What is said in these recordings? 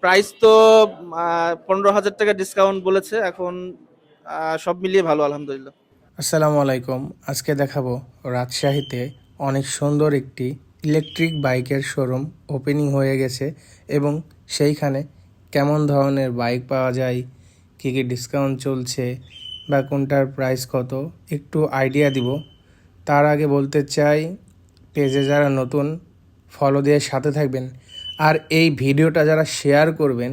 Price তো 15,000 টাকা discount বলেছে এখন। সব মিলিয়ে ভালো, আলহামদুলিল্লাহ। আসসালামু আলাইকুম। আজকে দেখাবো রাজশাহীতে অনেক সুন্দর একটি ইলেকট্রিক বাইকের শোরুম ওপেনিং হয়ে গেছে এবং সেইখানে কেমন ধরনের বাইক পাওয়া যায়, কী কী ডিসকাউন্ট চলছে বা কোনটার প্রাইস কত একটু আইডিয়া দিব। তার আগে বলতে চাই, পেজে যারা নতুন ফলো দিয়ে সাথে থাকবেন আর এই ভিডিওটা যারা শেয়ার করবেন,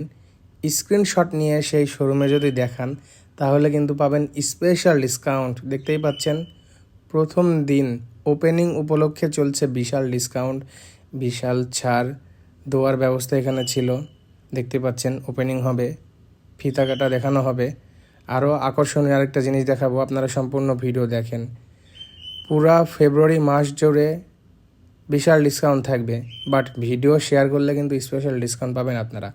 স্ক্রিনশট নিয়ে সেই শোরুমে যদি দেখান তাহলে কিন্তু পাবেন স্পেশাল ডিসকাউন্ট। দেখতেই পাচ্ছেন প্রথম দিন ওপেনিং উপলক্ষে চলছে বিশাল ডিসকাউন্ট, বিশাল ছাড় দেওয়ার ব্যবস্থা এখানে ছিল। দেখতে পাচ্ছেন ওপেনিং হবে, ফিতা কাটা দেখানো হবে, আরও আকর্ষণীয় আরেকটা জিনিস দেখাবো, আপনারা সম্পূর্ণ ভিডিও দেখেন। পুরা ফেব্রুয়ারি মাস জুড়ে বিশাল ডিসকাউন্ট থাকবে, বাট ভিডিও শেয়ার করলে কিন্তু স্পেশাল ডিসকাউন্ট পাবেন আপনারা।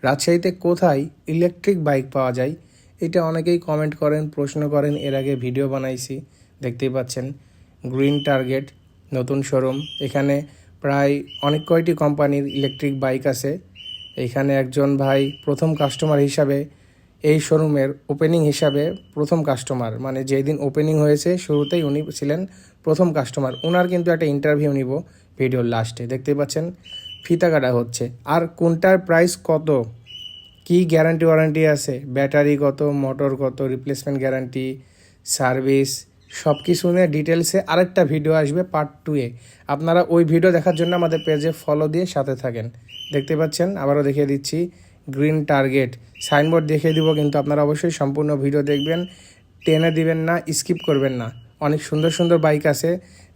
রাজশাহীতে কোথায় ইলেকট্রিক বাইক পাওয়া যায় এটা অনেকেই কমেন্ট করেন, প্রশ্ন করেন, এর আগে ভিডিও বানাইছি। দেখতেই পাচ্ছেন গ্রিন টার্গেট নতুন শোরুম। এখানে প্রায় অনেক কয়টি কোম্পানির ইলেকট্রিক বাইক আছে। এখানে একজন ভাই প্রথম কাস্টমার হিসাবে এই শোরুমের ওপেনিং হিসাবে প্রথম কাস্টমার, মানে যেই দিন ওপেনিং হয়েছে শুরুতেই উনি ছিলেন প্রথম কাস্টমার। ওনার কিন্তু একটা ইন্টারভিউ নিব ভিডিওর লাস্টে। দেখতে পাচ্ছেন ফিতা কাটা হচ্ছে। আর কোনটার প্রাইস কত, কি গ্যারান্টি ওয়ারেন্টি আছে, ব্যাটারি কত, মোটর কত, রিপ্লেসমেন্ট গ্যারান্টি, সার্ভিস, সব কিছু নিয়ে ডিটেলসে আরেকটা ভিডিও আসবে পার্ট 2-এ। আপনারা ওই ভিডিও দেখার জন্য আমাদের পেজে ফলো দিয়ে সাথে থাকেন। দেখতে পাচ্ছেন আবারও দেখিয়ে দিচ্ছি গ্রিন টার্গেট সাইনবোর্ড দেখিয়ে দিব, কিন্তু আপনারা অবশ্যই সম্পূর্ণ ভিডিও দেখবেন, টেনে দিবেন না, স্কিপ করবেন না। অনেক সুন্দর সুন্দর বাইক আছে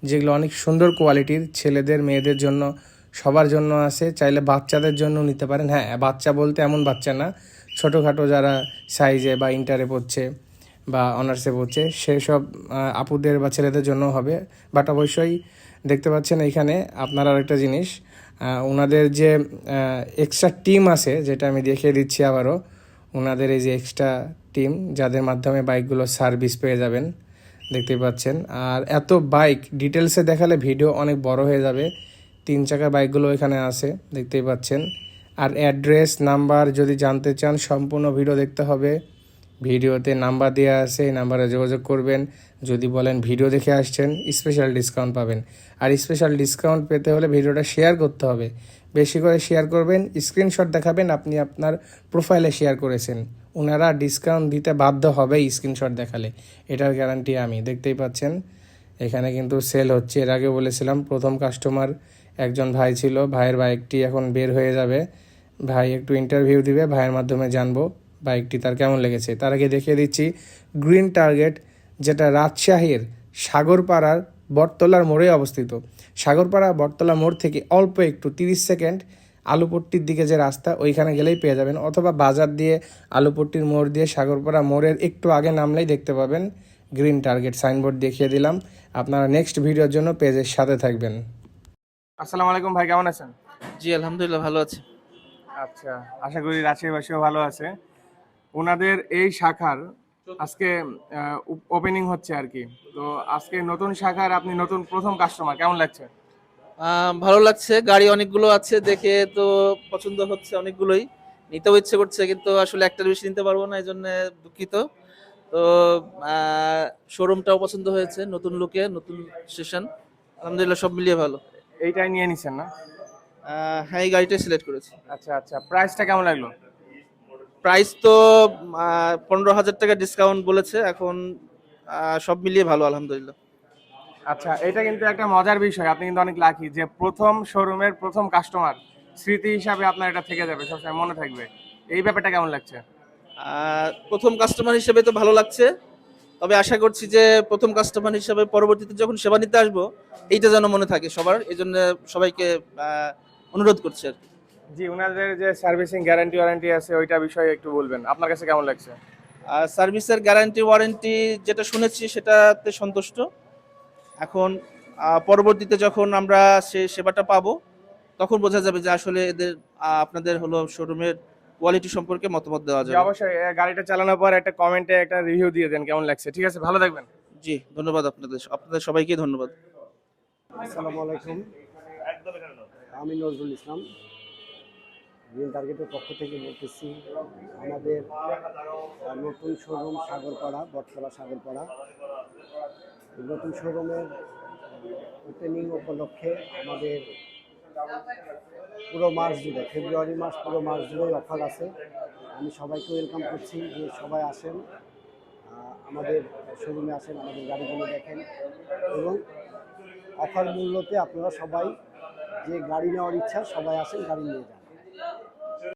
যেগুলো অনেক সুন্দর কোয়ালিটির, ছেলেদের মেয়েদের জন্য সবার জন্য আছে, চাইলে বাচ্চাদের জন্য নিতে পারেন। হ্যাঁ, বাচ্চা বলতে এমন বাচ্চা না, ছোটোখাটো যারা সাইজে বা ইন্টারে পড়ছে বা অনার্সে পড়ছে সেসব আপুদের বা ছেলেদের জন্য হবে। বাট অবশ্যই দেখতে পাচ্ছেন এইখানে আপনার আরেকটা জিনিস, ওনাদের যে এক্সট্রা টিম আছে যেটা আমি দেখিয়ে দিচ্ছি আবারও, ওনাদের এই যে এক্সট্রা টিম যাদের মাধ্যমে বাইকগুলো সার্ভিস পেয়ে যাবেন। দেখতে পাচ্ছেন আর এত বাইক ডিটেলসে দেখালে ভিডিও অনেক বড় হয়ে যাবে। 3 চাকার বাইকগুলো এখানে আছে, দেখতেই পাচ্ছেন। আর অ্যাড্রেস নাম্বার যদি জানতে চান সম্পূর্ণ ভিডিও দেখতে হবে। ভিডিওতে নাম্বার দেওয়া আছে, এই নাম্বারে যোগাযোগ করবেন। যদি বলেন ভিডিও দেখে আসছেন স্পেশাল ডিসকাউন্ট পাবেন। আর স্পেশাল ডিসকাউন্ট পেতে হলে ভিডিওটা শেয়ার করতে হবে, বেশি করে শেয়ার করবেন, স্ক্রিনশট দেখাবেন আপনি আপনার প্রোফাইলে শেয়ার করেছেন। ওনারা ডিসকাউন্ট দিতে বাধ্য হবেই স্ক্রিনশট দেখালে, এটার গ্যারান্টি আমি। দেখতেই পাচ্ছেন এখানে কিন্তু সেল হচ্ছে। এর আগে বলেছিলাম প্রথম কাস্টমার একজন ভাই ছিল, ভাইয়ের বাইকটি এখন বের হয়ে যাবে, ভাই একটু ইন্টারভিউ দিবে, ভাইয়ের মাধ্যমে জানবো বাইকটি তার কেমন লেগেছে। তার আগে দেখিয়ে দিচ্ছি গ্রিন টার্গেট, যেটা রাজশাহীর সাগরপাড়ার বটতলার মোড়ে অবস্থিত। সাগরপাড়া বটতলা মোড় থেকে অল্প একটু 30 সেকেন্ড আলুপট্টির দিকে যে রাস্তা, ওইখানে গেলেই পেয়ে যাবেন, অথবা বাজার দিয়ে আলুপট্টির মোড় দিয়ে সাগরপাড়া মোড়ের একটু আগে নামলেই দেখতে পাবেন গ্রিন টার্গেট সাইনবোর্ড দেখিয়ে দিলাম। আপনারা নেক্সট ভিডিওর জন্য পেজের সাথে থাকবেন। আসসালামু আলাইকুম ভাই, কেমন আছেন? জি, আলহামদুলিল্লাহ, ভালো আছি। আচ্ছা, আশা করি রাজশাহীবাসীও ভালো আছে। ওনাদের এই শাখার আজকে ওপেনিং হচ্ছে আর কি। তো আজকে নতুন শাখার আপনি নতুন প্রথম কাস্টমার, কেমন লাগছে? ভালো লাগছে, গাড়ি অনেকগুলো আছে, দেখে তো পছন্দ হচ্ছে অনেকগুলোই, নিতেও ইচ্ছে করছে, কিন্তু আসলে একটা বেশি নিতে পারবো না, এই জন্য দুঃখিত। তো শোরুমটাও পছন্দ হয়েছে, নতুন লুকে, নতুন স্টেশন, আলহামদুলিল্লাহ সব মিলিয়ে ভালো। এইটাই নিয়ে নিছেন না? হ্যাঁ, এই গাড়িটাই সিলেক্ট করেছি। আচ্ছা আচ্ছা, প্রাইসটা কেমন লাগলো? প্রাইস তো 15,000 টাকা ডিসকাউন্ট বলেছে এখন। সব মিলিয়ে ভালো, আলহামদুলিল্লাহ। আচ্ছা, এটা কিন্তু একটা মজার বিষয়, আপনি কিন্তু অনেক লাকি যে প্রথম শোরুমের প্রথম কাস্টমার, স্মৃতি হিসাবে আপনার এটা থেকে যাবে, সবসময় মনে থাকবে। এই ব্যাপারটা কেমন লাগছে? প্রথম কাস্টমার হিসেবে তো ভালো লাগছে, তবে আশা করছি যে প্রথম কাস্টমার হিসেবে পরবর্তীতে যখন সেবা নিতে আসবো এইটা যেন মনে থাকে সবার, এই জন্য সবাইকে অনুরোধ করছি আর কি। জি, ওনাদের যে সার্ভিসিং গ্যারান্টি ওয়ারেন্টি আছে ওইটা বিষয়ে একটু বলবেন, আপনার কাছে কেমন লাগছে? সার্ভিসের গ্যারান্টি ওয়ারেন্টি যেটা শুনেছি সেটাতে সন্তুষ্ট। এখন পরবর্তীতে যখন আমরা সে সেবাটা পাবো তখন বোঝা যাবে যে আসলে এদের আপনাদের হলো শোরুমের কোয়ালিটি সম্পর্কে মতামত দেওয়া জি যাবে। অবশ্যই, গাড়িটা চালানোর পর একটা কমেন্টে একটা রিভিউ দিয়ে দেন কেমন লাগছে। ঠিক আছে, ভালো থাকবেন। জি, ধন্যবাদ, আপনাদের আপনাদের সবাইকে ধন্যবাদ। আসসালামু আলাইকুম, আমি নজরুল ইসলাম। গ্রিন টার্গেটের পক্ষ থেকে বলতেছি, আমাদের নতুন শোরুম সাগরপাড়া, বটতলা সাগরপাড়া। এই নতুন শোরুমের ওপেনিং উপলক্ষে আমাদের পুরো মাস জুড়ে, ফেব্রুয়ারি মাস পুরো মাস জুড়েই অফার আছে। আমি সবাইকে ওয়েলকাম করছি যে সবাই আসেন, আমাদের শোরুমে আসেন, আমাদের গাড়িগুলো দেখেন এবং অফার মূল্যতে আপনারা সবাই যে গাড়ি নেওয়ার ইচ্ছা সবাই আসেন, গাড়ি নিয়ে যান।